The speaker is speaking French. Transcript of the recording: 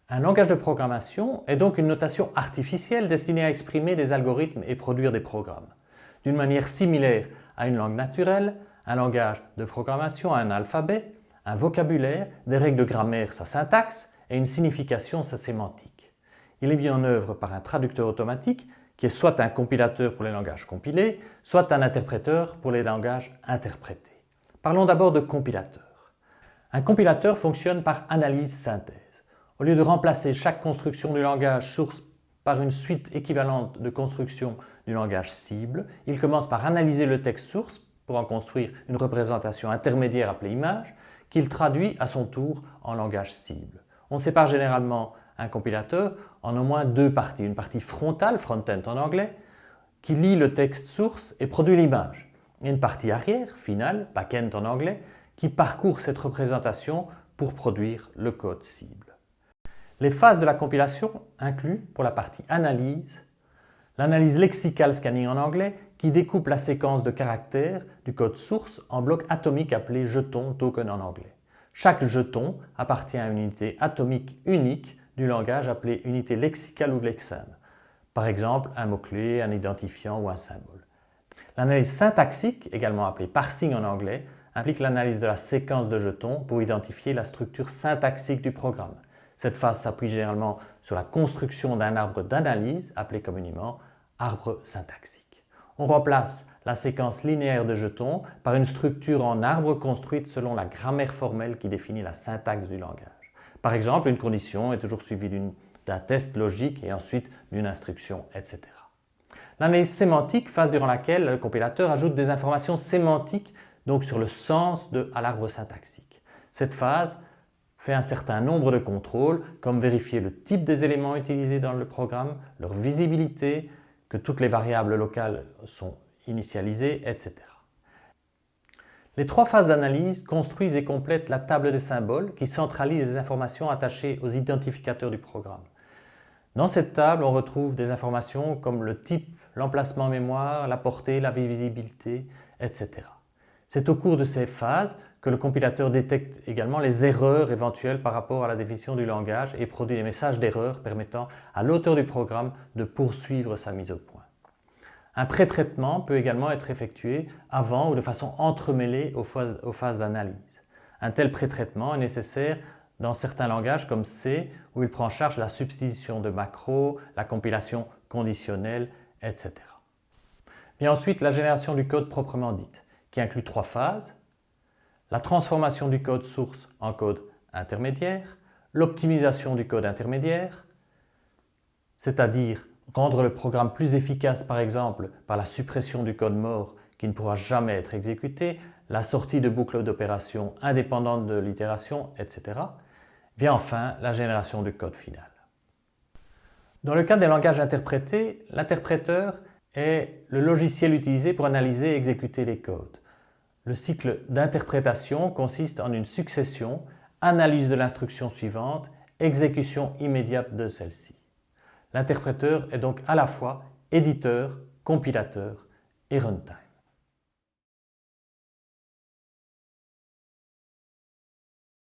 Un langage de programmation est donc une notation artificielle destinée à exprimer des algorithmes et produire des programmes. D'une manière similaire à une langue naturelle, un langage de programmation a un alphabet, un vocabulaire, des règles de grammaire, sa syntaxe, et une signification, sa sémantique. Il est mis en œuvre par un traducteur automatique qui est soit un compilateur pour les langages compilés, soit un interpréteur pour les langages interprétés. Parlons d'abord de compilateur. Un compilateur fonctionne par analyse-synthèse. Au lieu de remplacer chaque construction du langage source par une suite équivalente de constructions du langage cible, il commence par analyser le texte source pour en construire une représentation intermédiaire appelée image, qu'il traduit à son tour en langage cible. On sépare généralement un compilateur en au moins deux parties. Une partie frontale, front-end en anglais, qui lit le texte source et produit l'image. Et une partie arrière, finale, back-end en anglais, qui parcourt cette représentation pour produire le code cible. Les phases de la compilation incluent, pour la partie analyse, l'analyse lexical scanning en anglais, qui découpe la séquence de caractères du code source en blocs atomiques appelés jetons, token en anglais. Chaque jeton appartient à une unité atomique unique du langage appelée unité lexicale ou lexème. Par exemple, un mot-clé, un identifiant ou un symbole. L'analyse syntaxique, également appelée parsing en anglais, implique l'analyse de la séquence de jetons pour identifier la structure syntaxique du programme. Cette phase s'appuie généralement sur la construction d'un arbre d'analyse, appelé communément arbre syntaxique. On remplace la séquence linéaire de jetons par une structure en arbre construite selon la grammaire formelle qui définit la syntaxe du langage. Par exemple, une condition est toujours suivie d'un test logique et ensuite d'une instruction, etc. L'analyse sémantique, phase durant laquelle le compilateur ajoute des informations sémantiques donc sur le sens à l'arbre syntaxique. Cette phase fait un certain nombre de contrôles, comme vérifier le type des éléments utilisés dans le programme, leur visibilité, que toutes les variables locales sont initialisées, etc. Les trois phases d'analyse construisent et complètent la table des symboles qui centralise les informations attachées aux identificateurs du programme. Dans cette table, on retrouve des informations comme le type, l'emplacement mémoire, la portée, la visibilité, etc. C'est au cours de ces phases que le compilateur détecte également les erreurs éventuelles par rapport à la définition du langage et produit des messages d'erreur permettant à l'auteur du programme de poursuivre sa mise au point. Un pré-traitement peut également être effectué avant ou de façon entremêlée aux phases d'analyse. Un tel pré-traitement est nécessaire dans certains langages comme C, où il prend en charge la substitution de macros, la compilation conditionnelle, etc. Vient ensuite la génération du code proprement dite, qui inclut trois phases: la transformation du code source en code intermédiaire, l'optimisation du code intermédiaire, c'est-à-dire rendre le programme plus efficace par exemple par la suppression du code mort qui ne pourra jamais être exécuté, la sortie de boucles d'opérations indépendantes de l'itération, etc. Vient enfin la génération du code final. Dans le cas des langages interprétés, l'interpréteur est le logiciel utilisé pour analyser et exécuter les codes. Le cycle d'interprétation consiste en une succession, analyse de l'instruction suivante, exécution immédiate de celle-ci. L'interpréteur est donc à la fois éditeur, compilateur et runtime.